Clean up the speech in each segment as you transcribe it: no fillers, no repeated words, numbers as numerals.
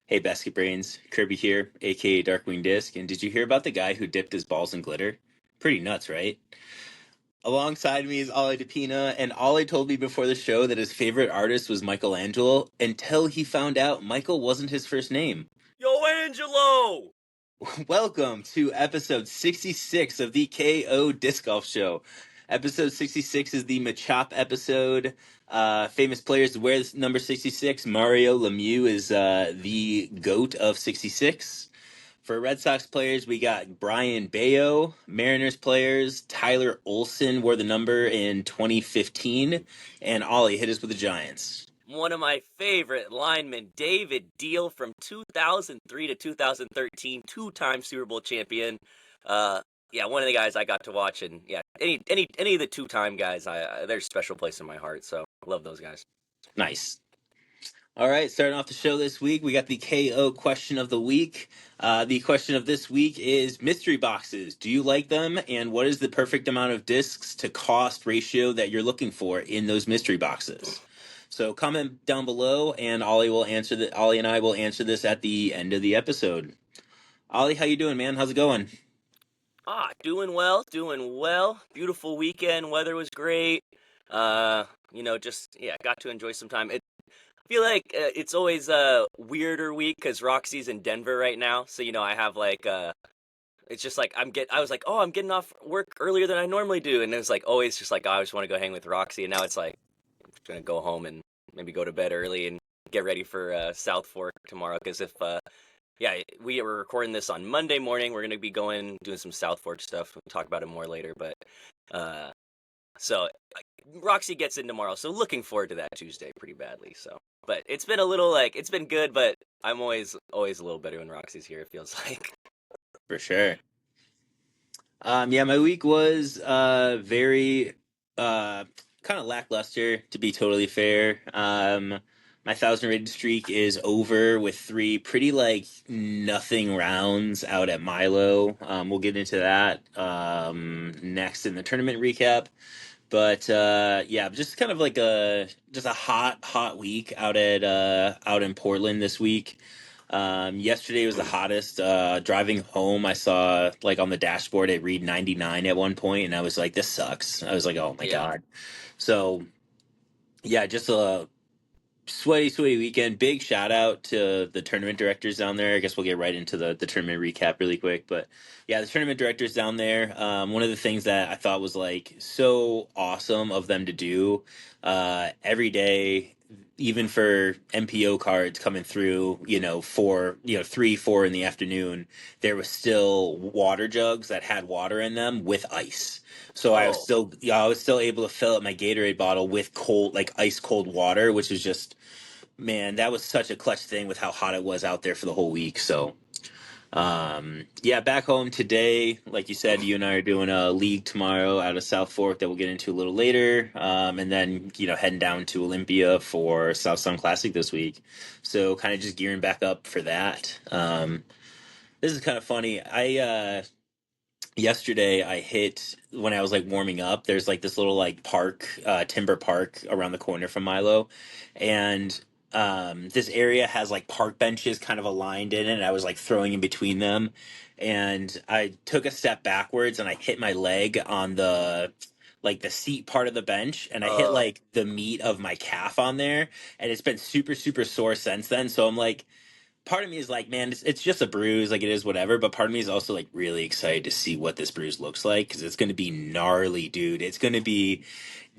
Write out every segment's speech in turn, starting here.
Hey, Basket Brains, Kirby here, aka Darkwing Disc, and did you hear about the guy who dipped his balls in glitter? Pretty nuts, right? Alongside me is Ollie DePina, and Ollie told me before the show that his favorite artist was Michelangelo until he found out Michael wasn't his first name. Yo, Angelo! Welcome to episode 66 of the K.O Disc Golf Show. Episode 66 is the Machop episode. Famous players wear number 66. Mario Lemieux is the GOAT of 66. For Red Sox players, we got Brian Bayo. Mariners players, Tyler Olson wore the number in 2015. And Ollie hit us with the Giants. One of my favorite linemen, David Deal, from 2003 to 2013, two-time Super Bowl champion. One of the guys I got to watch, and any of the two-time guys, there's a special place in my heart. So I love those guys. Nice. All right, starting off the show this week, we got the K.O Question of the week. The question of this week is mystery boxes. Do you like them? And what is the perfect amount of discs to cost ratio that you're looking for in those mystery boxes? So comment down below, and Ollie and I will answer this at the end of the episode. Ollie, how you doing, man? How's it going? Doing well. Beautiful weekend. Weather was great. Got to enjoy some time. I feel like it's always a weirder week because Roxy's in Denver right now. So, I have it's just like I'm getting off work earlier than I normally do. And it's like always just like, I just want to go hang with Roxy. And now it's like, I'm going to go home and maybe go to bed early and get ready for South Fork tomorrow. Because we were recording this on Monday morning. We're going to be doing some South Fork stuff. We'll talk about it more later. But Roxy gets in tomorrow. So looking forward to that Tuesday pretty badly. So, but it's been it's been good, but I'm always a little better when Roxy's here, it feels like. For sure. My week was very kind of lackluster, to be totally fair. My 1,000 rated streak is over with 3 pretty nothing rounds out at Milo. We'll get into that next in the tournament recap. But just kind of like a hot week out in Portland this week. Yesterday was the hottest. Driving home, I saw on the dashboard it read 99 at one point, and I was like, "This sucks." I was like, "Oh my god!" So, just a sweaty weekend. Big shout out to the tournament directors down there. I guess we'll get right into the tournament recap really quick, but the tournament directors down there. One of the things that I thought was so awesome of them to do every day. Even for MPO cards coming through, 3, 4 in the afternoon, there was still water jugs that had water in them with ice. So I was still able to fill up my Gatorade bottle with cold, ice cold water, which is just, man, that was such a clutch thing with how hot it was out there for the whole week. So, back home today, like you said, you and I are doing a league tomorrow out of South Fork that we'll get into a little later. And then, heading down to Olympia for South Sun Classic this week. So kind of just gearing back up for that. This is kind of funny. Yesterday I hit when I was warming up, there's this little park, timber park around the corner from Milo, and this area has park benches kind of aligned in it, and I was throwing in between them, and I took a step backwards and I hit my leg on the the seat part of the bench, and I hit the meat of my calf on there, and it's been super sore since then. So I'm part of me is man, it's just a bruise, it is whatever. But part of me is also really excited to see what this bruise looks like, because it's going to be gnarly, dude. It's going to be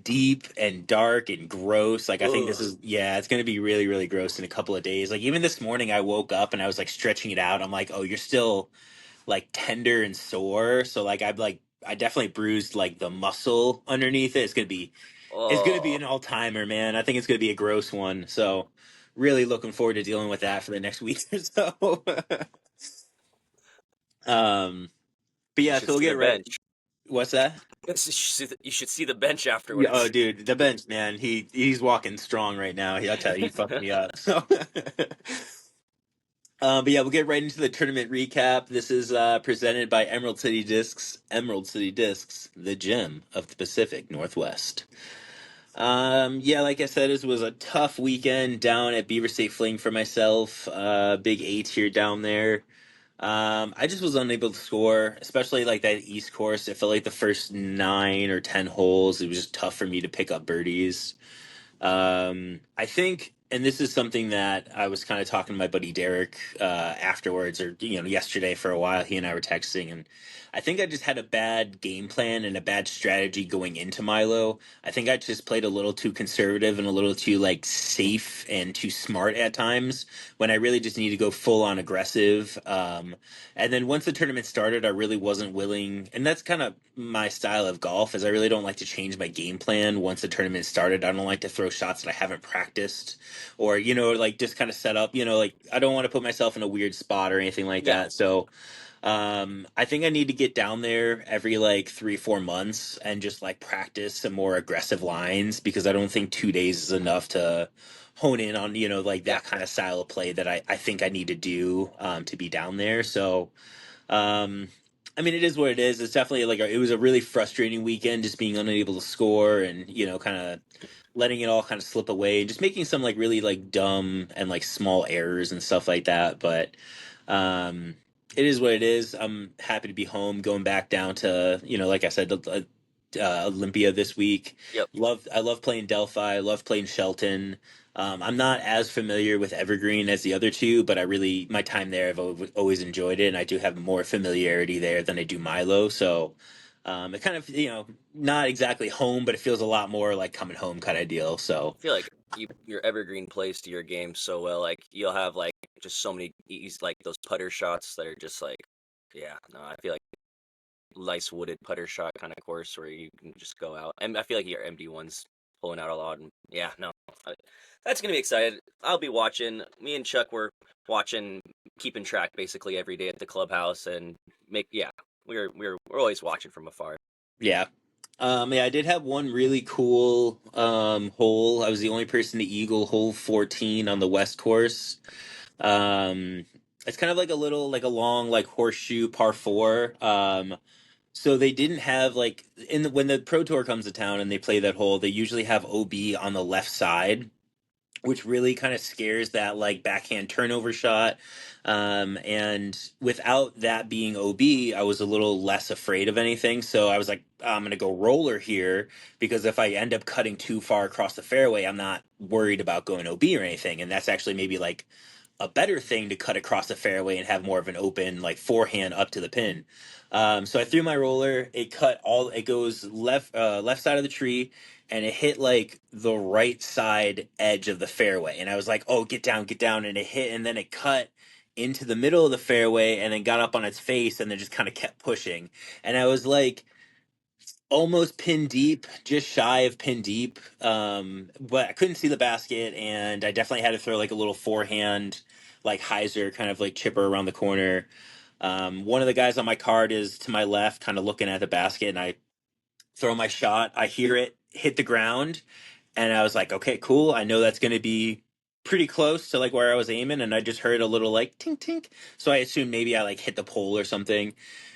deep and dark and gross. I think this is, it's going to be really gross in a couple of days. Even this morning, I woke up and I was stretching it out. I'm oh, you're still tender and sore. So I definitely bruised the muscle underneath it. It's going to be an all timer, man. I think it's going to be a gross one. So really looking forward to dealing with that for the next week or so. So we'll get right. Bench. What's that? You should see the bench afterwards. Oh, dude, the bench, man. He's walking strong right now. I tell you, he fucked me up. So, we'll get right into the tournament recap. This is presented by Emerald City Discs. Emerald City Discs, the gem of the Pacific Northwest. Yeah, like I said, it was a tough weekend down at Beaver State Fling for myself. Big eight here down there. I just was unable to score, especially like that East course. It felt like the first 9 or 10 holes, it was just tough for me to pick up birdies. I think, and this is something that I was kind of talking to my buddy Derek afterwards, or yesterday for a while. He and I were texting, and I think I just had a bad game plan and a bad strategy going into Milo. I think I just played a little too conservative and a little too like safe and too smart at times when I really just need to go full on aggressive. And then once the tournament started, I really wasn't willing, and that's kind of my style of golf. Is I really don't like to change my game plan once the tournament started. I don't like to throw shots that I haven't practiced, or like just kind of set up. Like I don't want to put myself in a weird spot or anything like Yeah, that. So I think I need to get down there every like 3 4 months and just like practice some more aggressive lines, because I don't think 2 days is enough to hone in on like yeah, that kind of style of play that I think I need to do to be down there. So um, I mean, it is what it is. It's definitely like it was a really frustrating weekend, just being unable to score and kind of letting it all kind of slip away and just making some like really like dumb and like small errors and stuff like that. But um, it is what it is. I'm happy to be home, going back down to like I said, Olympia this week. yep. I love playing Delphi. I love playing Shelton. I'm not as familiar with Evergreen as the other two, but my time there, always enjoyed it, and I do have more familiarity there than I do Milo. So it kind of, not exactly home, but it feels a lot more like coming home kind of deal. So I feel like your evergreen plays to your game so well. Like you'll have like just so many easy, like those putter shots that are just like, yeah. No, I feel like nice wooded putter shot kind of course where you can just go out. And I feel like your MD1's pulling out a lot. And yeah, no, I, that's gonna be excited. I'll be watching. Me and Chuck were watching, keeping track basically every day at the clubhouse, and yeah, we're always watching from afar. yeah. Yeah, I did have one really cool hole. I was the only person to eagle hole 14 on the West course. Um, it's kind of like a little like a long like horseshoe par four. So they didn't have like when the Pro Tour comes to town and they play that hole, they usually have OB on the left side, which really kind of scares that like backhand turnover shot. And without that being OB, I was a little less afraid of anything. So I was like, I'm going to go roller here, because if I end up cutting too far across the fairway, I'm not worried about going OB or anything. And that's actually maybe like a better thing to cut across the fairway and have more of an open like forehand up to the pin. So I threw my roller. It goes left side of the tree, and it hit like the right side edge of the fairway. And I was like, "Oh, get down!" And it hit, and then it cut into the middle of the fairway, and then got up on its face, and then just kind of kept pushing. And I was like, almost pin deep, just shy of pin deep. But I couldn't see the basket, and I definitely had to throw like a little forehand, like hyzer kind of like chipper around the corner. One of the guys on my card is to my left, kind of looking at the basket, and I throw my shot. I hear it hit the ground, and I was like, okay, cool. I know that's going to be pretty close to like where I was aiming, and I just heard a little like tink tink. So I assumed maybe I like hit the pole or something.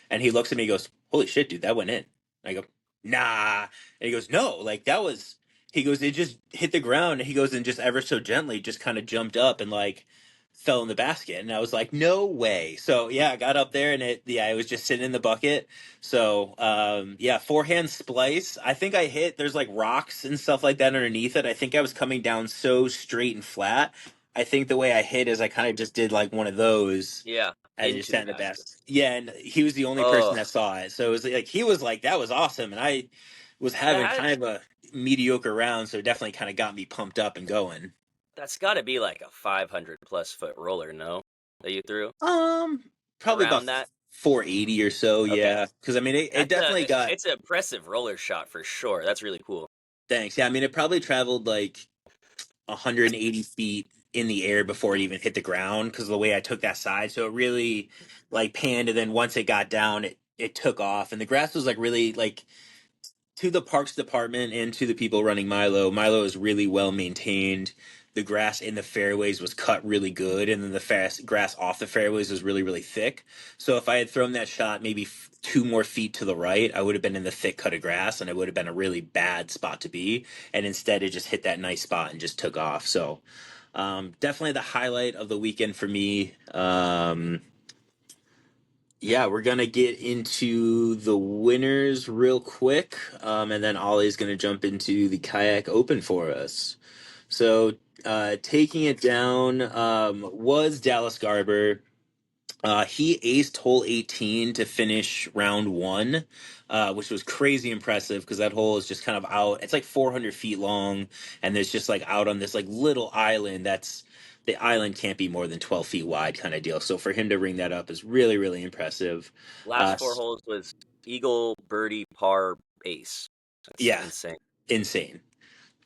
And he looks at me, and goes, "Holy shit, dude, that went in." I go, "Nah." And he goes, "No, like that was." He goes, "It just hit the ground." And he goes, and just ever so gently, just kind of jumped up and like fell in the basket. And I was like, "No way." So yeah, I got up there, and it was just sitting in the bucket. So yeah, forehand splice. I think I hit. There's like rocks and stuff like that underneath it. I think I was coming down so straight and flat. I think the way I hit is I kind of just did like one of those Yeah, as just into the sat in the basket. best. Yeah, and he was the only person Oh, that saw it. So it was like he was like, "That was awesome," and I was having that kind of a mediocre round, so it definitely kind of got me pumped up and going. that's got to be like a 500 plus foot roller, no? That you threw Um, Probably about around that. 480 or so. Okay, Yeah, because I mean, it that's definitely a got. it's an impressive roller shot for sure. That's really cool. Thanks. Yeah, I mean, it probably traveled like 180 feet in the air before it even hit the ground, because of the way I took that side. So it really like panned, and then once it got down, it took off, and the grass was like really like, to the parks department and to the people running Milo. Milo is really well maintained. the grass in the fairways was cut really good, and then the grass off the fairways was really, really thick. So if I had thrown that shot maybe 2 more feet to the right, I would have been in the thick cut of grass, and it would have been a really bad spot to be. And instead, it just hit that nice spot and just took off. So definitely the highlight of the weekend for me. Yeah, we're gonna get into the winners real quick, and then Ollie's gonna jump into the Kayak Open for us. So, taking it down was Dallas Garber. He aced hole 18 to finish round one, which was crazy impressive because that hole is just kind of out. It's like 400 feet long, and there's just like out on this like little island that's the island can't be more than 12 feet wide kind of deal. So for him to ring that up is really, really impressive. Last four holes was eagle, birdie, par, ace. That's Yeah, insane. insane.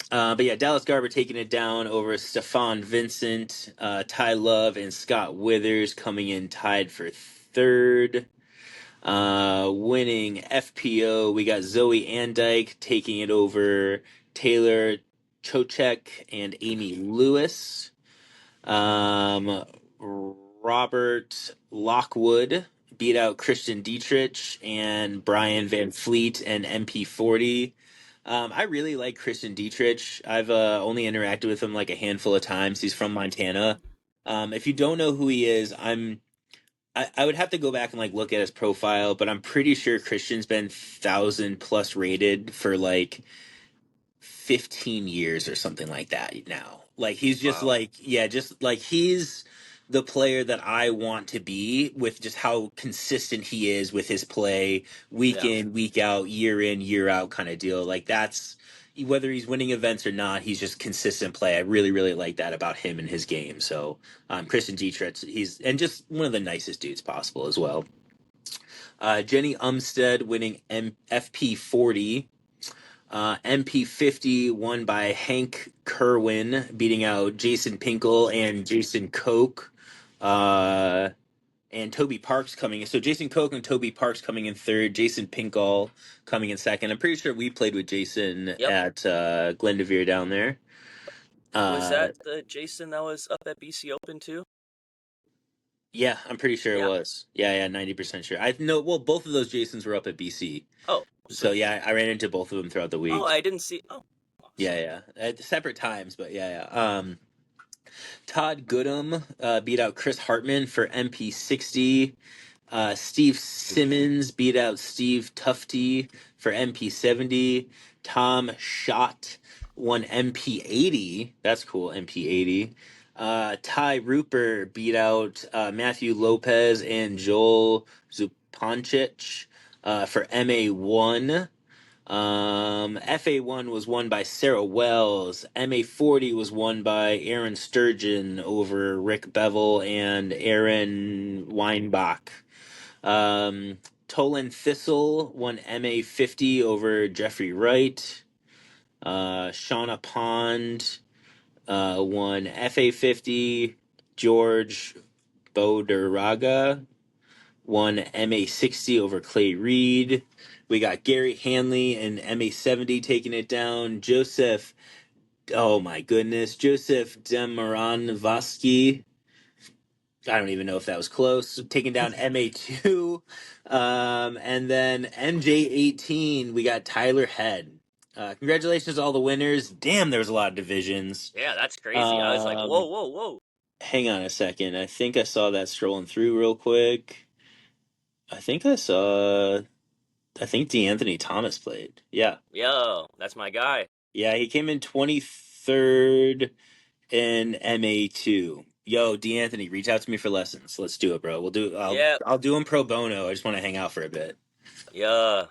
But yeah, Dallas Garber taking it down over Stefan Vincent, Ty Love, and Scott Withers coming in tied for third. Winning FPO, we got Zoe Andyke taking it over Taylor Chochek and Amy Lewis. Robert Lockwood beat out Christian Dietrich and Brian Van Fleet and MP40. I really like Christian Dietrich. I've only interacted with him like a handful of times. He's from Montana. If you don't know who he is, I would have to go back and like look at his profile, but I'm pretty sure Christian's been 1,000+ rated for like 15 years or something like that now. Like he's just Wow. like yeah, just like he's the player that I want to be with just how consistent he is with his play week Yeah. in, week out, year in, year out kind of deal. Like that's whether he's winning events or not, he's just consistent play. I really, really like that about him and his game. So Christian Dietrich, he's and just one of the nicest dudes possible as well. Jenny Umstead winning FP40. MP50 won by Hank Kerwin, beating out Jason Pinkle and Jason Koch. And Toby Parks coming in. So Jason Koch and Toby Parks coming in third. Jason Pinkle coming in second. I'm pretty sure we played with Jason Yep. at Glendevere down there. Was Uh, that the Jason that was up at BC Open too? yeah, I'm pretty sure it Yeah. was. Yeah, 90% sure. I know. Well, both of those Jasons were up at BC. Oh, So sweet. yeah, I ran into both of them throughout the Oh, week. I didn't see. Oh, awesome. Yeah, at separate times, but yeah. Todd Goodham beat out Chris Hartman for MP60. Steve Simmons beat out Steve Tufty for MP70. Tom Schott won MP80. That's cool, MP80. Ty Rupert beat out Matthew Lopez and Joel Zupancic for MA1. FA1 was won by Sarah Wells. MA40 was won by Aaron Sturgeon over Rick Bevel and Aaron Weinbach. Tolan Thistle won MA50 over Jeffrey Wright. Shauna Pond won FA50. George Boderaga won MA60 over Clay Reed. We got Gary Hanley and MA70 taking it down. Oh my goodness, Joseph Demaranvosky. I don't even know if that was close. Taking down MA2. And then MJ18, we got Tyler Head. Congratulations to all the winners. Damn, there was a lot of divisions. Yeah, that's crazy. I was like, whoa, whoa, whoa. Hang on a second. I think I saw that scrolling through real quick. I think D'Anthony Thomas played. Yeah. Yo, that's my guy. Yeah, he came in 23rd in MA2. Yo, D'Anthony, reach out to me for lessons. Let's do it, bro. Yep. I'll do them pro bono. I just want to hang out for a bit. Yeah.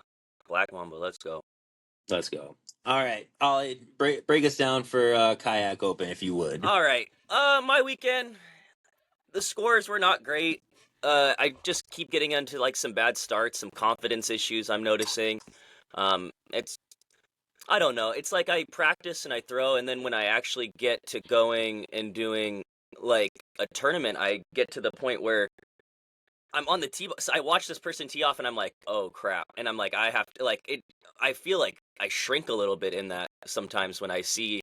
Black Mamba, let's go. Let's go. All right. Ollie, break us down for Kayak Open if you would. All right. My weekend, the scores were not great. I just keep getting into like some bad starts, some confidence issues I'm noticing. It's I don't know. It's like I practice and I throw, and then when I actually get to going and doing like a tournament, I get to the point where I'm on the tee. So I watch this person tee off, and I'm like, oh crap, and I'm like, I have to like it. I feel like I shrink a little bit in that sometimes when I see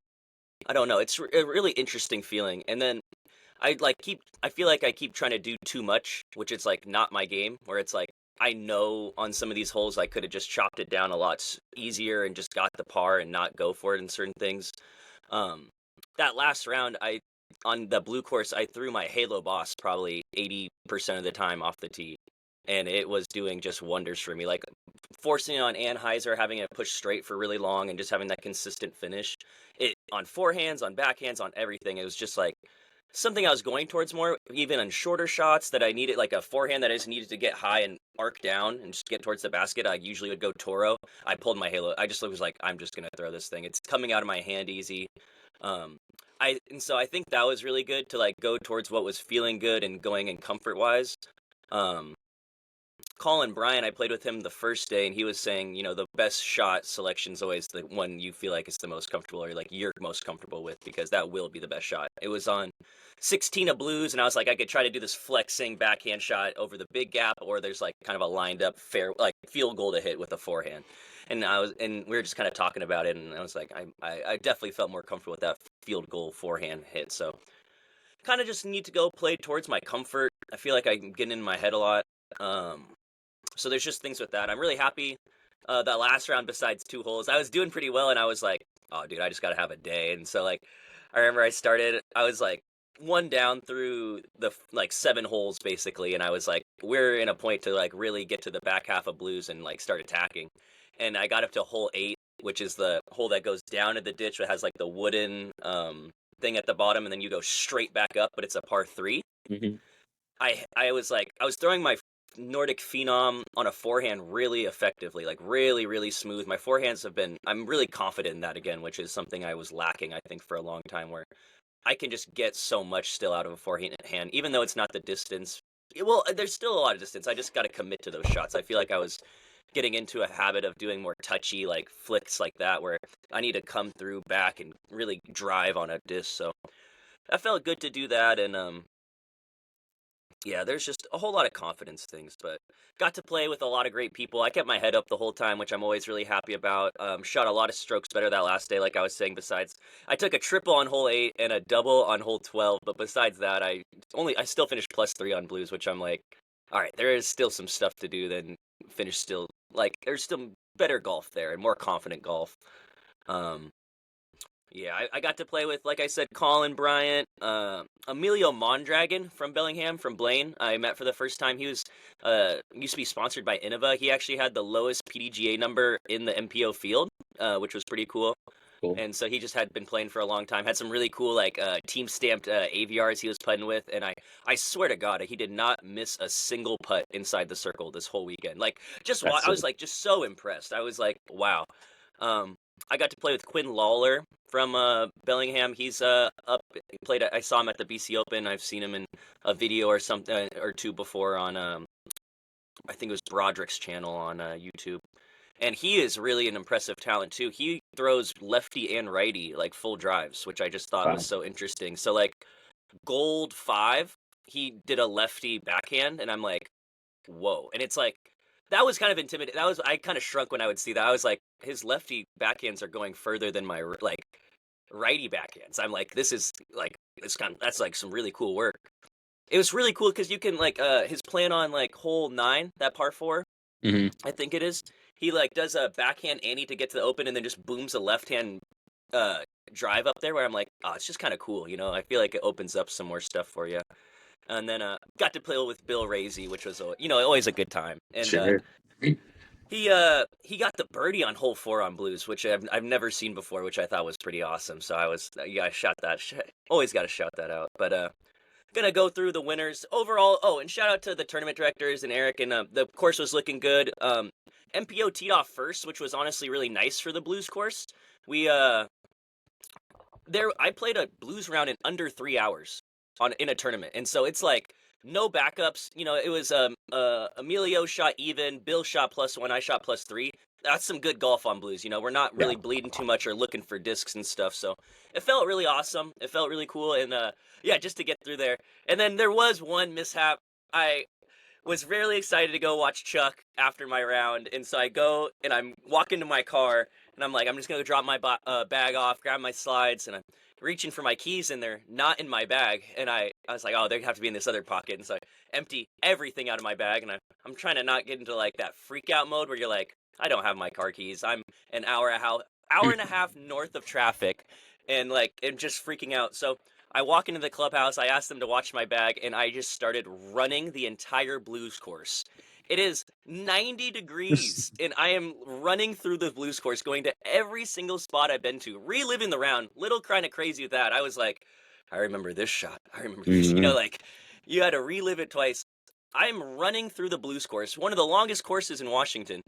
I don't know. It's a really interesting feeling. And then I feel like I keep trying to do too much, which is like not my game, where it's like I know on some of these holes I could have just chopped it down a lot easier and just got the par and not go for it in certain things. Um, that last round, on the blue course, I threw my Halo Boss probably 80% of the time off the tee, and it was doing just wonders for me. Like forcing on Anheuser, having it push straight for really long, and just having that consistent finish. It on forehands, on backhands, on everything. It was just like something I was going towards more, even on shorter shots that I needed, like a forehand that I just needed to get high and arc down and just get towards the basket. I usually would go Toro. I pulled my Halo. I just was like, I'm just gonna throw this thing. It's coming out of my hand easy. Um, so I think that was really good to like go towards what was feeling good and going in comfort wise. Um, Colin Bryant, I played with him the first day, and he was saying, the best shot selection is always the one you feel like is the most comfortable, or like you're most comfortable with, because that will be the best shot. It was on 16 of blues, and I was like, I could try to do this flexing backhand shot over the big gap, or there's like kind of a lined up fair, like field goal to hit with a forehand. And we were just kind of talking about it, and I was like, I definitely felt more comfortable with that field goal forehand hit. So kind of just need to go play towards my comfort. I feel like I'm getting in my head a lot. So there's just things with that. I'm really happy. That last round, besides 2 holes, I was doing pretty well, and I was like, "Oh, dude, I just gotta have a day." And so, like, I remember I was like one down through the like 7 holes basically, and I was like, we're in a point to like really get to the back half of blues and like start attacking. And I got up to hole 8, which is the hole that goes down to the ditch that has like the wooden thing at the bottom, and then you go straight back up, but it's a par 3. Mm-hmm. I was throwing my Nordic Phenom on a forehand really effectively, like really, really smooth. My forehands I'm really confident in that again, which is something I was lacking, I think, for a long time, where I can just get so much still out of a forehand, even though it's not the distance. Well, there's still a lot of distance. I just got to commit to those shots. I feel like I was getting into a habit of doing more touchy, like flicks like that, where I need to come through back and really drive on a disc. So that felt good to do that, and yeah, there's just a whole lot of confidence things, but got to play with a lot of great people. I kept my head up the whole time, which I'm always really happy about. Shot a lot of strokes better that last day, like I was saying. Besides, I took a triple on hole 8 and a double on hole 12, but besides that, I still finished +3 on blues, which I'm like, all right, there is still some stuff to do. Than finish still like there's still better golf there and more confident golf. Um, yeah, I got to play with, like I said, Colin Bryant, Emilio Mondragon from Bellingham, from Blaine. I met for the first time. He was used to be sponsored by Innova. He actually had the lowest PDGA number in the MPO field, which was pretty cool. Cool. And so he just had been playing for a long time. Had some really cool like team stamped AVRs he was putting with, and I swear to God, he did not miss a single putt inside the circle this whole weekend. Like I was like just so impressed. I was like, wow. Um, I got to play with Quinn Lawler from Bellingham. He's up. He played. I saw him at the BC Open. I've seen him in a video or something or two before on I think it was Broderick's channel on YouTube. And he is really an impressive talent too. He throws lefty and righty like full drives, which I just thought Wow. was so interesting. So like gold 5, he did a lefty backhand, and I'm like, whoa. And it's like that was kind of intimidating. I kind of shrunk when I would see that. I was like, his lefty backhands are going further than my like righty backhands. I'm like, this is like that's like some really cool work. It was really cool because you can like his plan on like hole 9, that par 4, Mm-hmm. I think it is. He like does a backhand Annie to get to the open, and then just booms a left hand uh drive up there, where I'm like, oh, it's just kind of cool. I feel like it opens up some more stuff for you. And then got to play with Bill Razy, which was always a good time. And Sure. he got the birdie on hole 4 on blues, which I've never seen before, which I thought was pretty awesome. So I shot that. Always got to shout that out. But gonna go through the winners overall. Oh, and shout out to the tournament directors and Eric. And the course was looking good. MPO teed off first, which was honestly really nice for the blues course. We I played a blues round in under 3 hours in a tournament, and so it's like no backups. It was Emilio shot even, Bill shot +1, I shot +3. That's some good golf on blues. We're not really bleeding too much or looking for discs and stuff. So it felt really awesome. It felt really cool, and yeah, just to get through there. And then there was one mishap. I was really excited to go watch Chuck after my round, and so I go and I'm walking to my car, And I'm like, I'm just gonna drop my bag off, grab my slides, and I'm reaching for my keys, and they're not in my bag. And I was like, oh, they have to be in this other pocket. And so I empty everything out of my bag, and I'm trying to not get into like that freak out mode where you're like, I don't have my car keys. I'm an hour and a half north of traffic, and like I'm just freaking out. So I walk into the clubhouse, I asked them to watch my bag, and I just started running the entire blues course. It is 90 degrees, and I am running through the blues course, going to every single spot I've been to, reliving the round. Little kind of crazy with that. I was like, I remember this shot. I remember this. You know, like you had to relive it twice. I'm running through the blues course, one of the longest courses in Washington.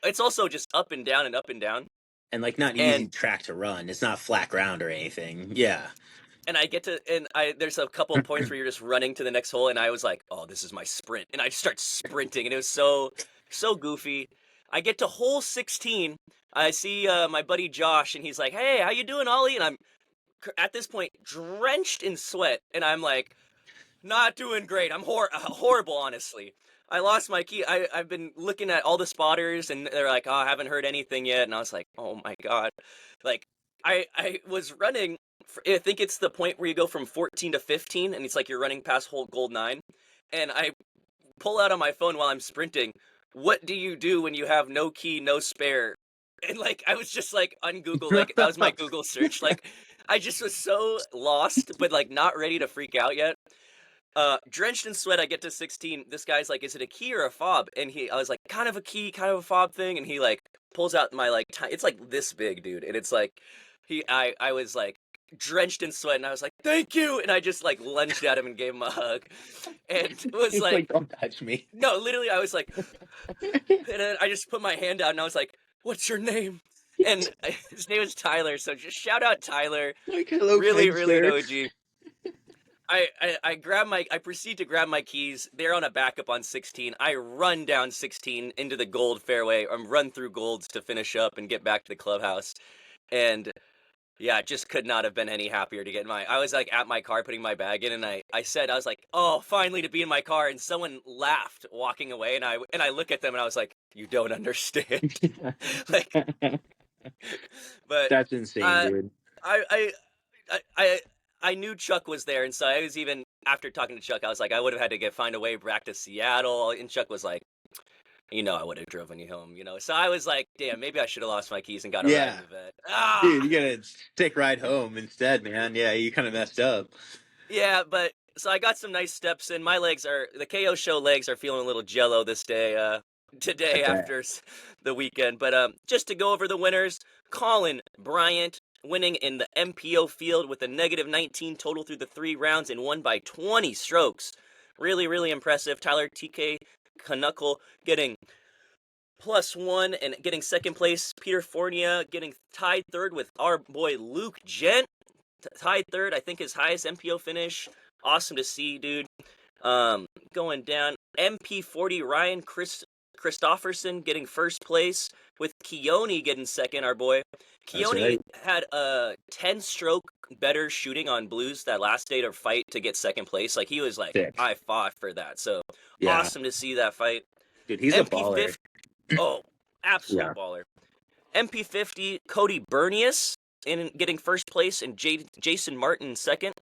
It's also just up and down and up and down. And like not an And easy track to run. It's not flat ground or anything. Yeah. I get to, and I there's a couple of points where you're just running to the next hole, and I was like, oh, this is my sprint, and I just start sprinting, and it was so goofy. I get to hole 16. I see my buddy Josh, and he's like, hey, how you doing, Ollie? And I'm at this point drenched in sweat, and I'm like, not doing great. I'm horrible, honestly. I lost my key. I've been looking at all the spotters, and they're like, oh, I haven't heard anything yet. And I was like, oh my god, like I was running. I think it's the point where you go from 14 to 15, and it's like you're running past hole gold 9, and I pull out on my phone while I'm sprinting. What do you do when you have no key, no spare? And like I was just like on Google, like that was my Google search. Like I just was so lost, but like not ready to freak out yet. Drenched in sweat, I get to 16. This guy's like, is it a key or a fob? And I was like, kind of a key, kind of a fob thing. And he like pulls out my like, it's like this big, dude. And it's like, I was like drenched in sweat, and I was like, thank you. And I just like lunged at him and gave him a hug. And it was He's like, don't touch me. no, literally, I was like, and then I just put my hand down, and I was like, what's your name? And his name is Tyler. So just shout out Tyler. Like, hello, Really, really an OG. I proceed to grab my keys. They're on a backup on 16. I run down 16 into the gold fairway. Run through golds to finish up and get back to the clubhouse. And yeah, just could not have been any happier to get I was like at my car putting my bag in, and I was like, oh, finally to be in my car. And someone laughed walking away, and I look at them, and I was like, you don't understand. Like, but that's insane, dude. I, I I knew Chuck was there, and so I was even after talking to Chuck, I was like, I would have had to find a way back to Seattle, and Chuck was like, I would have driven you home, So I was like, damn, maybe I should have lost my keys and got a ride in the vet. Dude, you gotta take ride home instead, man. Yeah, you kind of messed up. Yeah, but so I got some nice steps in. My legs the KO show legs are feeling a little jello this day. Today after the weekend. But just to go over the winners, Colin Bryant winning in the MPO field with a negative 19 total through the 3 rounds and won by 20 strokes. Really, really impressive. Tyler TK Knuckle getting +1 and getting second place. Peter Fornia getting tied third with our boy Luke Gent. Tied third, I think his highest MPO finish. Awesome to see, dude. Going down, MP40 Ryan Christofferson getting first place with Keone getting second, our boy. Keone had a 10-stroke better shooting on blues that last day to fight to get second place. Like, he was like, I fought for that. So, awesome to see that fight. Dude, he's a baller. Oh, absolute baller. MP50, Cody Bernius in getting first place, and Jason Martin second.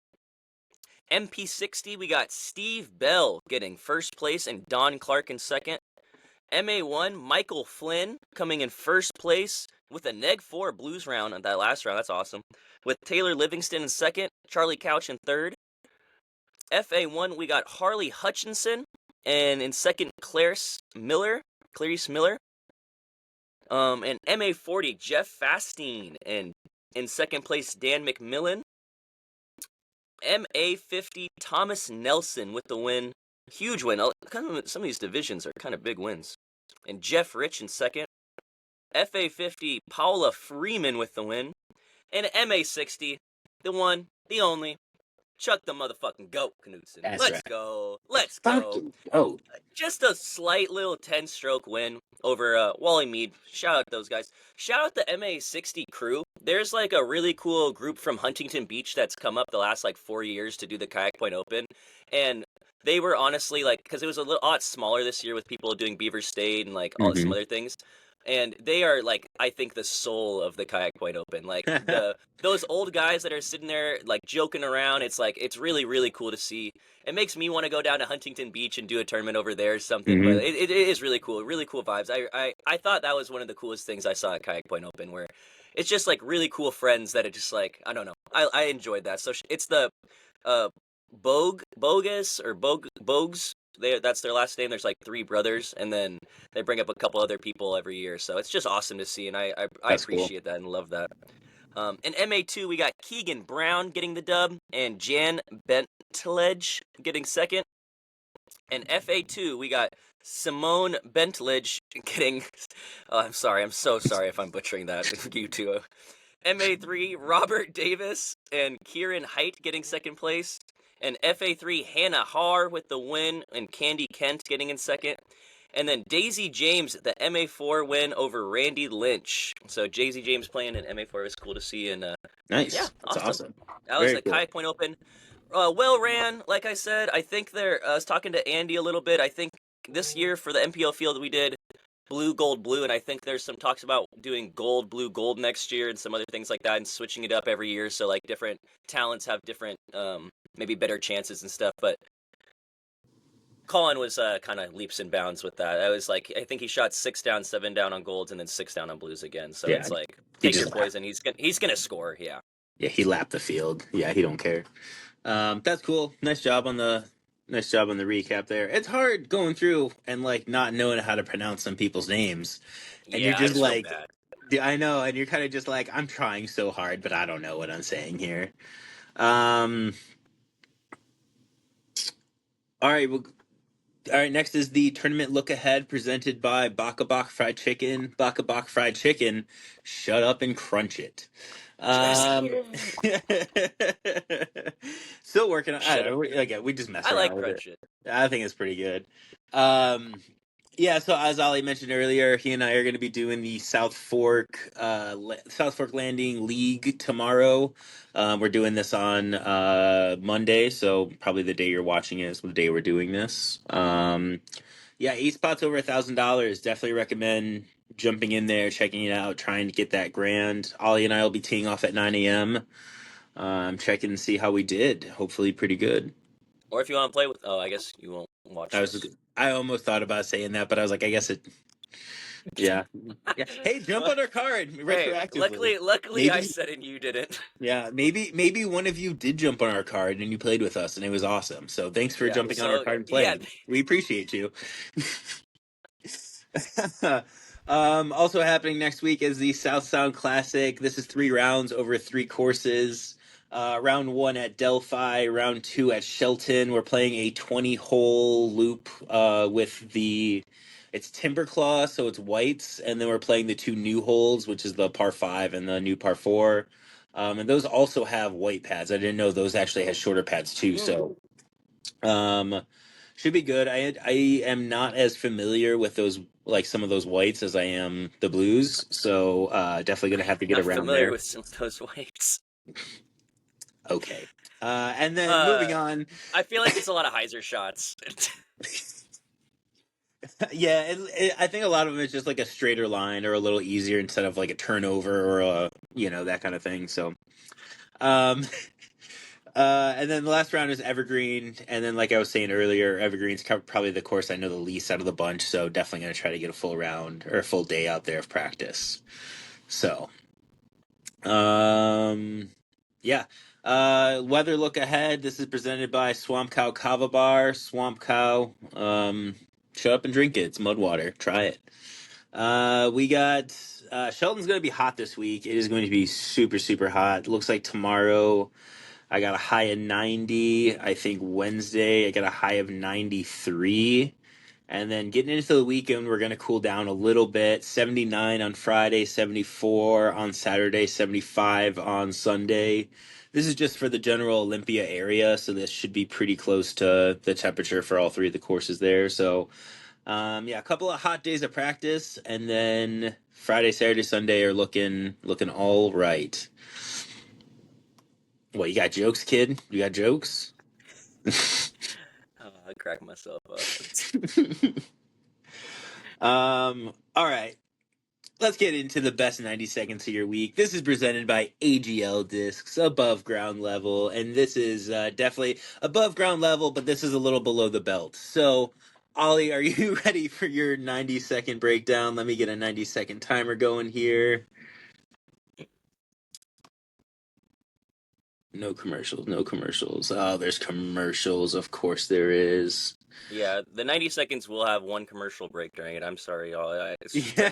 MP60, we got Steve Bell getting first place, and Don Clark in second. MA1, Michael Flynn coming in first place with a neg 4 blues round on that last round. That's awesome. With Taylor Livingston in second, Charlie Couch in third. FA1, we got Harley Hutchinson, and in second, Clarice Miller. And MA40, Jeff Fastine, and in second place, Dan McMillan. MA50, Thomas Nelson with the win. Huge win. Some of these divisions are kind of big wins. And Jeff Rich in second. FA50, Paula Freeman with the win. And MA60, the one, the only, Chuck the motherfucking goat Knudsen. Let's go. Let's go. Oh. Just a slight little 10-stroke win over Wally Mead. Shout out those guys. Shout out the MA60 crew. There's like a really cool group from Huntington Beach that's come up the last like 4 years to do the Kayak Point Open. And they were honestly like, because it was a lot smaller this year with people doing Beaver State and like all some other things. and they are like, I think, the soul of the Kayak Point Open. Like those old guys that are sitting there like joking around. It's like it's really really cool to see. It makes me want to go down to Huntington Beach and do a tournament over there or something. But Hmm. it is really cool vibes. I thought that was one of the coolest things I saw at Kayak Point Open, where it's just like really cool friends that are just like, I don't know. I enjoyed that. So it's the uh Bogus or Bogues. That's their last name. There's like three brothers, and then they bring up a couple other people every year. So it's just awesome to see, and I That's cool. appreciate that and love that. In MA2, we got Keegan Brown getting the dub and Jan Bentledge getting second. In FA2, we got Simone Bentledge getting. Oh, I'm sorry. I'm so sorry if I'm butchering that. You two. MA3, Robert Davis and Kieran Height getting second place. And FA3, Hannah Haar with the win and Candy Kent getting in second. And then Daisy James, the MA4 win over Randy Lynch. So Daisy James playing in MA4 was cool to see. And yeah, Nice. That's awesome. awesome. That was Very the cool. Kayak Point Open. Well ran, like I said. I think I was talking to Andy a little bit. I think this year for the MPO field we did blue, gold, blue, and I think there's some talks about doing gold, blue, gold next year and some other things like that and switching it up every year so like different talents have different maybe better chances and stuff. But Colin was kind of leaps and bounds with that. I was like, I think he shot 6 down, 7 down on golds and then 6 down on blues again. So Yeah. it's like He take your just lapped. poison. He's gonna score. Yeah. Yeah, he lapped the field. Yeah, he don't care. That's cool. Nice job on the recap there. It's hard going through and like not knowing how to pronounce some people's names, and you're Yeah, I just just feel like, bad. yeah, I know, and you're kind of just like, I'm trying so hard, but I don't know what I'm saying here. Um, all right, well, all right. Next is the tournament look ahead presented by Baka Bak Fried Chicken. Baka Bak Fried Chicken, shut up and crunch it. Just Um, kidding. Still working on. I Shut don't up. know. Again, we just mess I like around with it. crunch it. I think it's pretty good. Um, yeah. So as Ali mentioned earlier, he and I are going to be doing the South Fork Landing League tomorrow. We're doing this on Monday, so probably the day you're watching it is the day we're doing this. Yeah, 8 spots over $1,000. Definitely recommend jumping in there, checking it out, trying to get that grand. Ollie and I will be teeing off at 9 a.m. Checking and see how we did. Hopefully, pretty good. Or if you want to play with, oh, I guess you won't watch this. I almost thought about saying that, but I was like, I guess it. Yeah, yeah. Hey, jump Well, on our card hey, retroactively. luckily I Maybe, said it and you didn't. yeah, maybe one of you did jump on our card and you played with us, and it was awesome. So thanks for Yeah. jumping on our So card and yeah, playing. We appreciate you. Also happening next week is the South Sound Classic. This is 3 rounds over 3 courses. Round 1 at Delphi, round 2 at Shelton. We're playing a 20-hole loop with it's Timberclaw, so it's whites, and then we're playing the 2 new holes, which is the par 5 and the new par 4. And those also have white pads. I didn't know those actually had shorter pads too. So um, should be good. I am not as familiar with those like some of those whites as I am the blues, so definitely gonna have to get not around familiar there. with some of those weights. Okay. And then moving Uh, on. I feel like it's a lot of hyzer shots. Yeah, I think a lot of them is just like a straighter line or a little easier instead of like a turnover or a that kind of thing. So um and then the last round is Evergreen, and then like I was saying earlier, Evergreen's probably the course I know the least out of the bunch, so definitely gonna try to get a full round or a full day out there of practice. So Um, yeah. Weather look ahead. This is presented by Swamp Cow Kava Bar. Swamp Cow. Show up and drink it. It's mud water. Try it. We got Shelton's going to be hot this week. It is going to be super super hot. Looks like tomorrow I got a high of 90. I think Wednesday I got a high of 93. And then getting into the weekend, we're going to cool down a little bit. 79 on Friday, 74 on Saturday, 75 on Sunday. This is just for the general Olympia area, so this should be pretty close to the temperature for all 3 of the courses there. So, yeah, a couple of hot days of practice, and then Friday, Saturday, Sunday are looking all right. What, you got jokes, kid? You got jokes? I crack myself up. All right. let's get into the best 90 seconds of your week. This is presented by AGL Discs, above ground level, and this is definitely above ground level, but this is a little below the belt. So, Ollie, are you ready for your 90-second breakdown? Let me get a 90-second timer going here. No commercials, no commercials. Oh, there's commercials. Of course there is. Yeah, the 90 seconds will have one commercial break during it. I'm sorry, y'all. Yeah.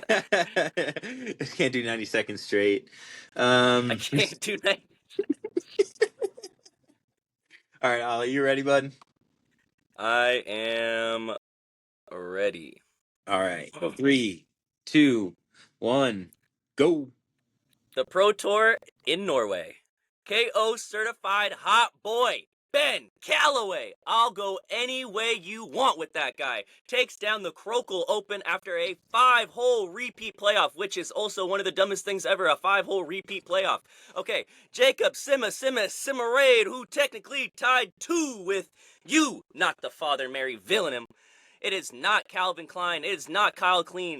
Can't do 90 seconds straight. I can't do that. All right, Ollie, you ready, bud? I am ready. All right. 3, 2, 1, go. The Pro Tour in Norway. K.O certified hot boy. Ben Calloway. I'll go any way you want with that guy. Takes down the Crocal Open after a 5-hole repeat playoff, which is also one of the dumbest things ever, a 5-hole repeat playoff. Okay, Jacob Simmerade, who technically tied 2 with you, not the Father Mary Villenham. It is not Calvin Klein. It is not Kyle Clean.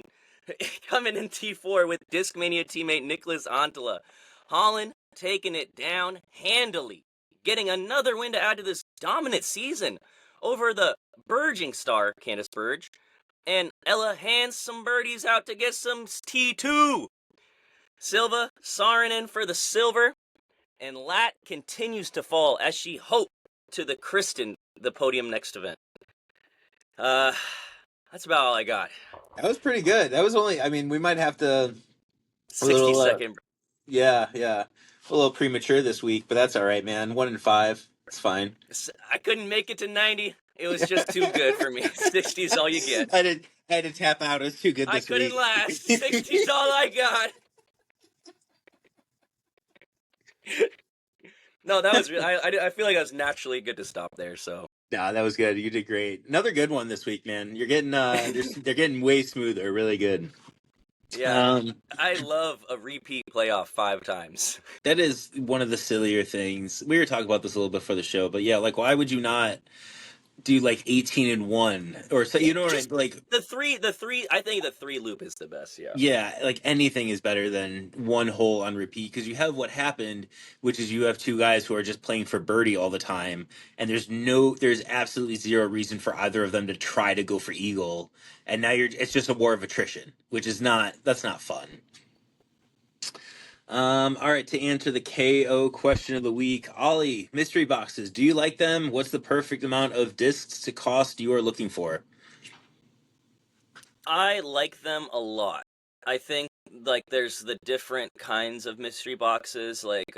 Coming in T4 with Discmania teammate Nicholas Antela. Holland taking it down handily, getting another win to add to this dominant season over the Burging star, Candice Burge. And Ella hands some birdies out to get some T2. Silva, Saarinen for the silver. And Lat continues to fall as she hoped to the Kristen, the podium next event. That's about all I got. That was pretty good. That was only, I mean, we might have to 60-second. Yeah. A little premature this week, but that's all right, man. 1 in 5. It's fine. I couldn't make it to 90. It was just too good for me. 60 is all you get. I had to tap out. It was too good this week. I couldn't last. 60 is all I got. No, that was. I feel like I was naturally good to stop there. So. Nah, that was good. You did great. Another good one this week, man. You're getting they're getting way smoother. Really good. Yeah, I love a repeat playoff 5 times. That is one of the sillier things. We were talking about this a little bit for the show, but yeah, like why would you not do like 18-1 or so? You know what I mean? Like the three. I think the 3 loop is the best. Yeah. Yeah, like anything is better than one hole on repeat because you have what happened, which is you have two guys who are just playing for birdie all the time, and there's absolutely zero reason for either of them to try to go for eagle, and now it's just a war of attrition, which is that's not fun. All right, to answer the KO question of the week, Ollie, mystery boxes, do you like them? What's the perfect amount of discs to cost you are looking for? I like them a lot. I think like there's the different kinds of mystery boxes, like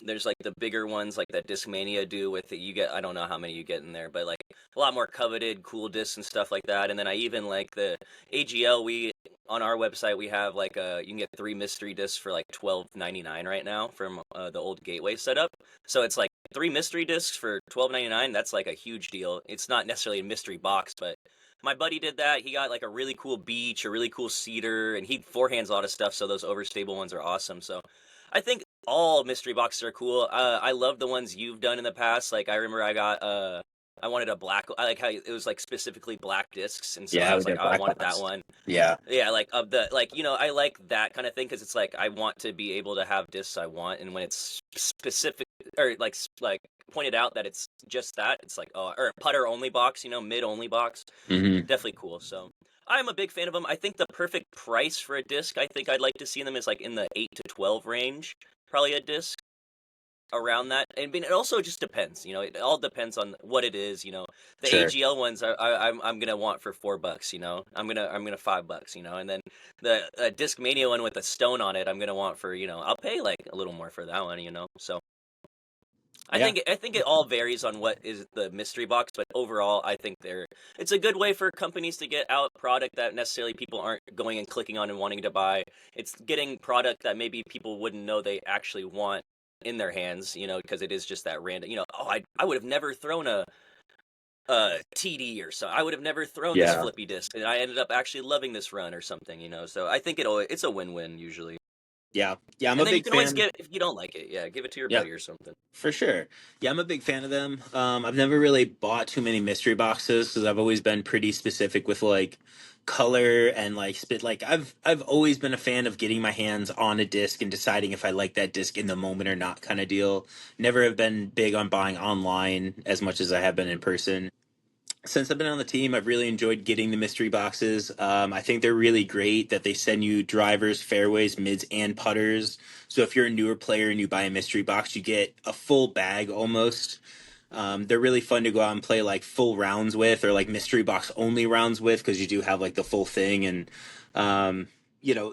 there's like the bigger ones like that Discmania do with it. You get, I don't know how many you get in there, but like a lot more coveted cool discs and stuff like that. And then I even like the AGL, on our website we have like you can get 3 mystery discs for like $12.99 right now from the old Gateway setup. So it's like 3 mystery discs for $12.99. That's like a huge deal. It's not necessarily a mystery box, but my buddy did that. He got like a really cool beach, a really cool cedar, and he forehands a lot of stuff, so those overstable ones are awesome. So I think all mystery boxes are cool. I love the ones you've done in the past. Like I remember I got I wanted a black. I like how it was like specifically black discs, and so I was like, oh, I wanted that one. Yeah, like of the like I like that kind of thing because it's like I want to be able to have discs I want, and when it's specific or like pointed out that it's just that, it's like or putter only box, mid only box. Mm-hmm. Definitely cool. So I'm a big fan of them. I think the perfect price for a disc, I think I'd like to see them is like in the 8 to 12 range. Probably a disc around that. And it also just depends. It all depends on what it is. The Sure. AGL ones I'm gonna want for $4. I'm gonna $5. And then the Discmania one with a stone on it, I'm gonna want for I'll pay like a little more for that one. So. I think it all varies on what is the mystery box, but overall, I think it's a good way for companies to get out product that necessarily people aren't going and clicking on and wanting to buy. It's getting product that maybe people wouldn't know they actually want in their hands, because it is just that random. I would have never thrown a TD or so. I would have never thrown this flippy disc, and I ended up actually loving this run or something. So I think it's a win-win usually. Yeah, I'm And a then you big can always fan. give if you don't like it, yeah, give it to your Yeah, buddy or something. for sure. Yeah, I'm a big fan of them. I've never really bought too many mystery boxes because I've always been pretty specific with like color and like spit. Like I've always been a fan of getting my hands on a disc and deciding if I like that disc in the moment or not, kind of deal. Never have been big on buying online as much as I have been in person. Since I've been on the team, I've really enjoyed getting the mystery boxes. I think they're really great that they send you drivers, fairways, mids, and putters. So if you're a newer player and you buy a mystery box, you get a full bag almost. They're really fun to go out and play like full rounds with, or like mystery box only rounds with, because you do have like the full thing. And um,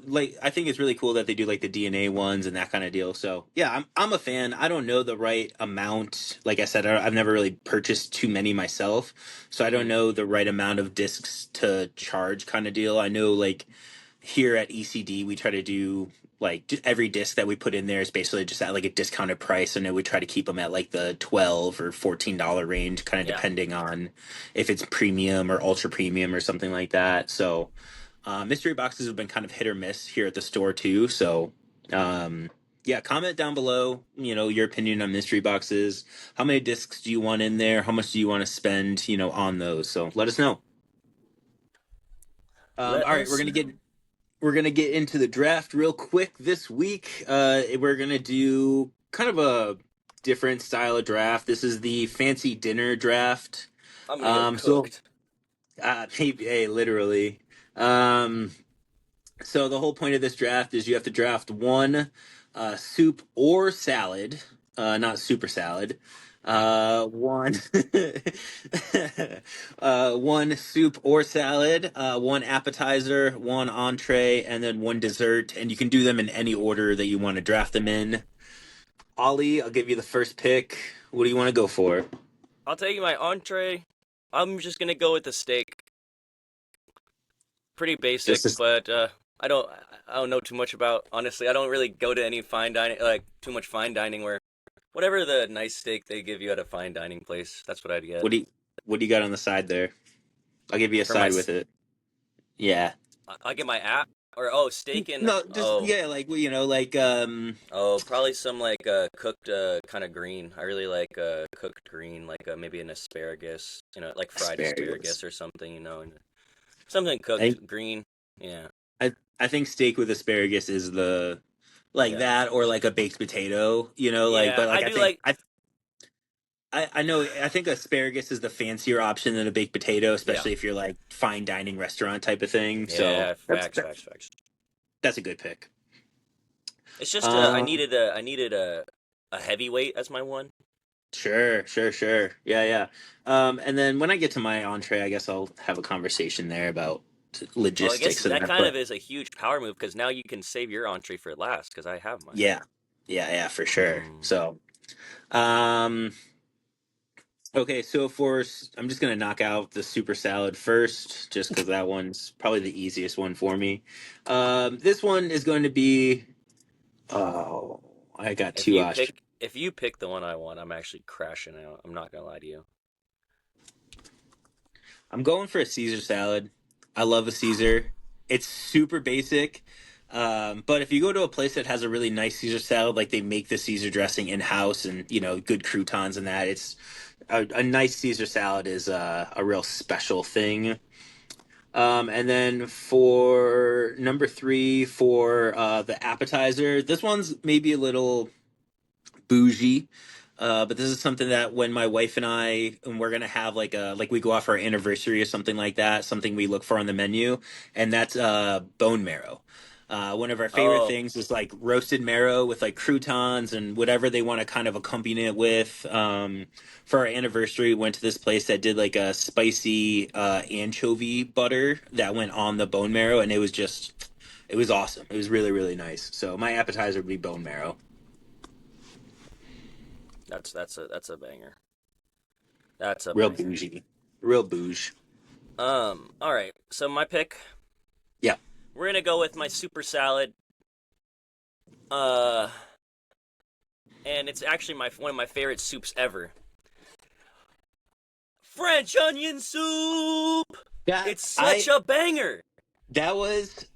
like I think it's really cool that they do like the DNA ones and that kind of deal. So yeah, I'm a fan. I don't know the right amount. Like I said, I've never really purchased too many myself, so I don't Hmm. know the right amount of discs to charge, kind of deal. I know like here at ECD, we try to do like every disc that we put in there is basically just at like a discounted price. And then we try to keep them at like the $12 or $14 range, kind of Yeah. depending on if it's premium or ultra premium or something like that. So mystery boxes have been kind of hit or miss here at the store too. So yeah, comment down below, your opinion on mystery boxes. How many discs do you want in there? How much do you want to spend, on those? So let us know. Let All right, us know. we're gonna get into the draft real quick this week. We're gonna do kind of a different style of draft. This is the fancy dinner draft. I'm gonna get So cooked. maybe, hey, literally. Um, so the whole point of this draft is you have to draft one soup or salad, not super salad. One, one soup or salad, one appetizer, one entree, and then one dessert. And you can do them in any order that you want to draft them in. Ollie, I'll give you the first pick. What do you want to go for? I'll tell you my entree. I'm just gonna go with the steak. Pretty basic, Just as, but I don't I don't know too much about. Honestly, I don't really go to any fine dining like too much fine dining where whatever the nice steak they give you at a fine dining place, that's what I'd get. what do you what do you got on the side there? I'll give you a For my side with it. Yeah. I get my app or oh steak and No, just yeah, like like probably some like cooked kind of green. I really like cooked green, like maybe an asparagus, like fried asparagus. asparagus or something, and something I cooked green. Yeah, I I think steak with asparagus is the like yeah, that, or like a baked potato, like, yeah. but I like I do think like I know I think asparagus is the fancier option than a baked potato, yeah, especially if you're like fine dining restaurant type of thing. So yeah. that's Facts, facts, facts. that's a good pick. It's just Um, I needed a heavyweight as my one. sure. Yeah. And then when I get to my entree, I guess I'll have a conversation there about Oh, I guess logistics and that that. kind of But is a huge power move because now you can save your entree for last because I have mine. yeah, yeah, for sure. Mm. So, um, okay, so I'm just gonna knock out the super salad first, just because that one's probably the easiest one for me. This one is going to be. Oh, I got two options. If you pick the one I want, I'm actually crashing out. I'm not gonna lie to you. I'm going for a Caesar salad. I love a Caesar. It's super basic. But if you go to a place that has a really nice Caesar salad, like they make the Caesar dressing in house and good croutons and that, it's a nice Caesar salad is a real special thing. And then for number three, for the appetizer, this one's maybe a little bougie. But this is something that when my wife and we're gonna have like we go out for our anniversary or something like that, something we look for on the menu, and that's bone marrow. One of our favorite Oh, things is like roasted marrow with like croutons and whatever they want to kind of accompany it with. For our anniversary, we went to this place that did like a spicy anchovy butter that went on the bone marrow, and it was awesome. It was really, really nice. So my appetizer would be bone marrow. that's a banger. That's a Real banger. bougie. Real bouge. All right. So my pick, Yeah. we're gonna go with my super salad. Uh, and it's actually my one of my favorite soups ever. French onion soup. That It's such I a banger. that was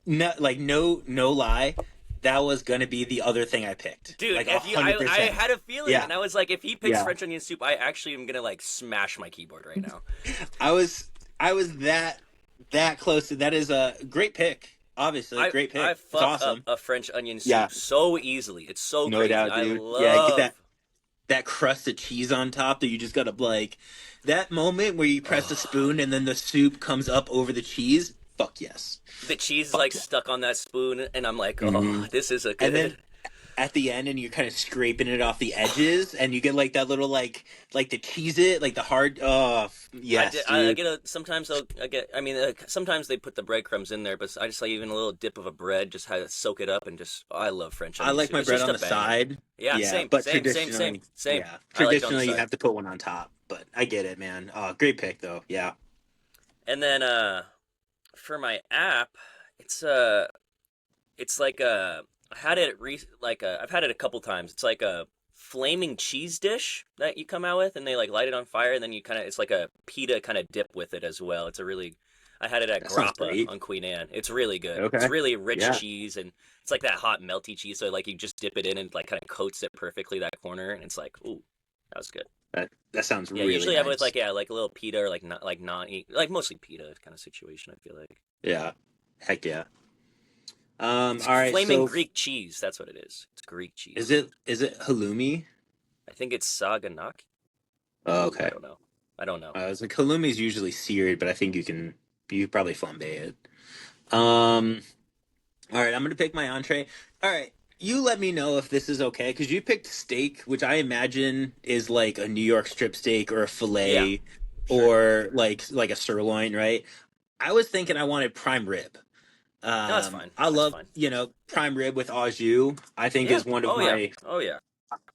no lie. that was gonna be the other thing I picked. Dude, Like a if you, hundred I percent. had a feeling, Yeah, and I was like, if he picks yeah. French onion soup, I actually am gonna like smash my keyboard right now. I was I was that close to that is a great pick. Obviously, I great I pick. It's fuck up awesome. a French onion Yeah, soup so easily. It's so no crazy. doubt, I dude. Yeah, get love. that crust of cheese on top that you just gotta like that moment where you press a Oh, spoon and then the soup comes up over the cheese. Fuck yes. the cheese is like Fuck yeah. stuck on that spoon, and I'm like, oh, Hmm. this is a And then good. at the end and you're kind of scraping it off the edges and you get like that little like the cheese it like the hard yes I dude. get a sometimes I get I mean sometimes they put the breadcrumbs in there, but I just like even a little dip of a bread, just how to soak it up and just I love French I onion like soup. my It's bread just on a the banger. side. Yeah, Yeah, same, but same, same, same, traditionally, same. yeah, I like it on the traditionally you side. have to put one on top, but I get it, man. Great pick though. Yeah. And then for my app, it's it's like I had it I've had it a couple times. It's like a flaming cheese dish that you come out with, and they like light it on fire, and then you kind of it's like a pita kind of dip with it as well. It's a really I had it at That sounds Grappa great. on Queen Anne. It's really good. It's Okay. really rich Yeah. cheese, and it's like that hot melty cheese. So like you just dip it in and like kind of coats it perfectly that corner, and it's like ooh, that was good. That sounds Yeah, really usually I have it with nice. like like a little pita or like not like mostly pita kind of situation. I feel like Yeah. Heck yeah. it's All right, flaming so Greek cheese. That's what it is. It's Greek is cheese. it halloumi? I think it's Saganaki. Oh, I okay. don't know. I don't know. I was like halloumi is usually seared, but I think you probably flambe it. Um All right, I'm gonna pick my entree. All right, you let me know if this is okay because you picked steak, which I imagine is like a New York strip steak or a Yeah, fillet, sure. or like a sirloin, right? I was thinking I wanted prime rib. No, that's fine. I That's love fine. prime rib with au jus. I think Yeah. is Oh yeah. Oh yeah.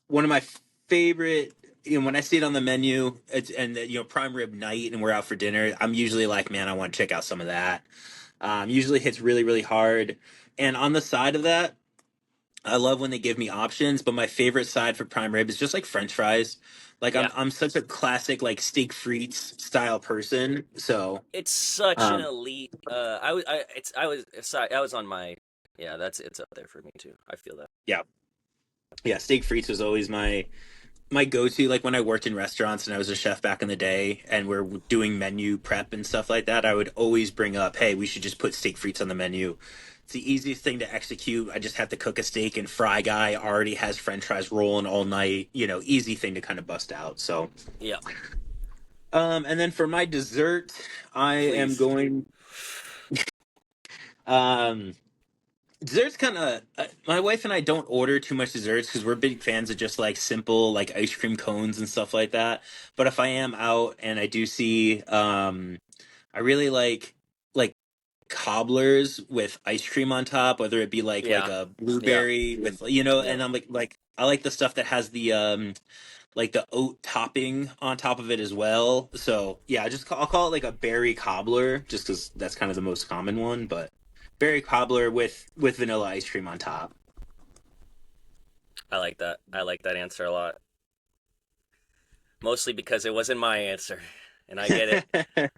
one of my favorite. When I see it on the menu, it's and prime rib night, and we're out for dinner. I'm usually like, man, I want to check out some of that. Usually hits really really hard. And on the side of that, I love when they give me options, but my favorite side for prime rib is just like French fries. Like Yeah. I'm such a classic like steak frites style person. So It's such an um elite. I was. I. It's. I was. Sorry. I was on my. Yeah. That's. It's up there for me too. I feel that. yeah. Yeah, steak frites was always my go-to, like when I worked in restaurants and I was a chef back in the day and we're doing menu prep and stuff like that, I would always bring up, hey, we should just put steak frites on the menu. It's the easiest thing to execute. I just have to cook a steak and Fry Guy already has French fries rolling all night. Easy thing to kind of bust out. So Yeah. and then for my dessert, I am Please. going. Um, Desserts kind of. My wife and I don't order too much desserts because we're big fans of just like simple like ice cream cones and stuff like that. But if I am out and I do see, I really like cobblers with ice cream on top, whether it be like Yeah. a Yeah. blueberry with Yeah. and I'm like I like the stuff that has the like the oat topping on top of it as well. So yeah, I'll call it like a berry cobbler, just because that's kind of the most common one. But berry cobbler with vanilla ice cream on top. I like that. I like that answer a lot. Mostly because it wasn't my answer, and I get it.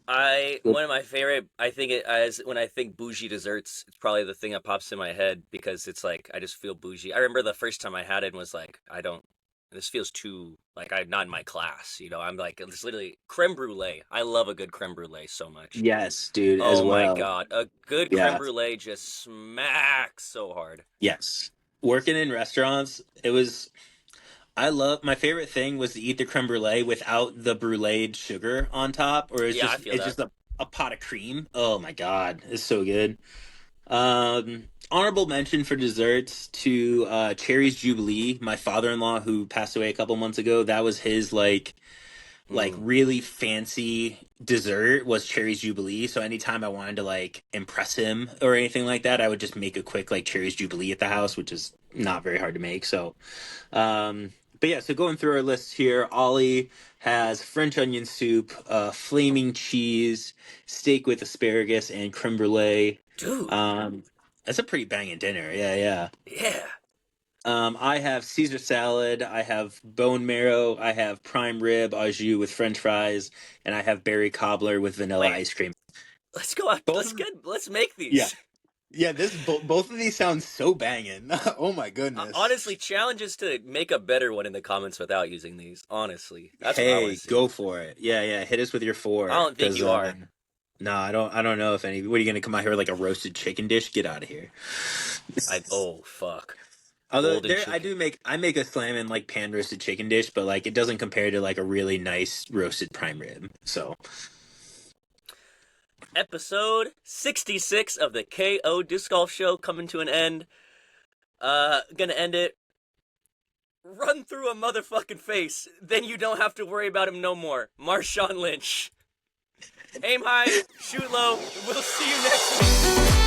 I one of my favorite. I think it as when I think bougie desserts, it's probably the thing that pops in my head because it's like I just feel bougie. I remember the first time I had it and was like, I don't. This feels too like I'm not in my class. I'm like it's literally creme brulee. I love a good creme brulee so much. Yes, dude, as Oh my well. god, a good creme Yeah, brulee just smacks so hard. yes. Working in restaurants, it was. I love my favorite thing was to eat the creme brulee without the bruleed sugar on top, or Yeah, I feel it's that. just a pot of cream. Oh my god, it's so good. Honorable mention for desserts to Cherry's Jubilee. My father-in-law who passed away a couple months ago, that was his like Mm. really fancy dessert was Cherry's Jubilee. So anytime I wanted to like impress him or anything like that, I would just make a quick like Cherry's Jubilee at the house, which is not very hard to make. So but yeah, so going through our list here, Ollie has French onion soup, flaming cheese, steak with asparagus, and creme brulee. Dude, Um, that's a pretty banging dinner. Yeah, yeah. yeah. I have Caesar salad. I have bone marrow. I have prime rib au jus with French fries, and I have berry cobbler with vanilla Wait, ice cream. let's go out. Both Let's of them. get. Let's make Yeah. these. Yeah, both of these sound so banging. Oh my goodness. Honestly, challenges to make a better one in the comments without using these. Honestly, that's what I want Hey, to see. go for it. Yeah, yeah. Hit us with your I four, don't think because you are. no, I don't. I don't know if any. What are you gonna come out here with, like a roasted chicken dish? Get out of here. Oh fuck, Although golden there, chicken. I make a slamming like pan roasted chicken dish, but like it doesn't compare to like a really nice roasted prime rib. So Episode 66 of the K.O Disc Golf Show coming to an end. Gonna end it. Run through a motherfucking face, then you don't have to worry about him no more. Marshawn Lynch. Aim high, shoot low. We'll see you next week.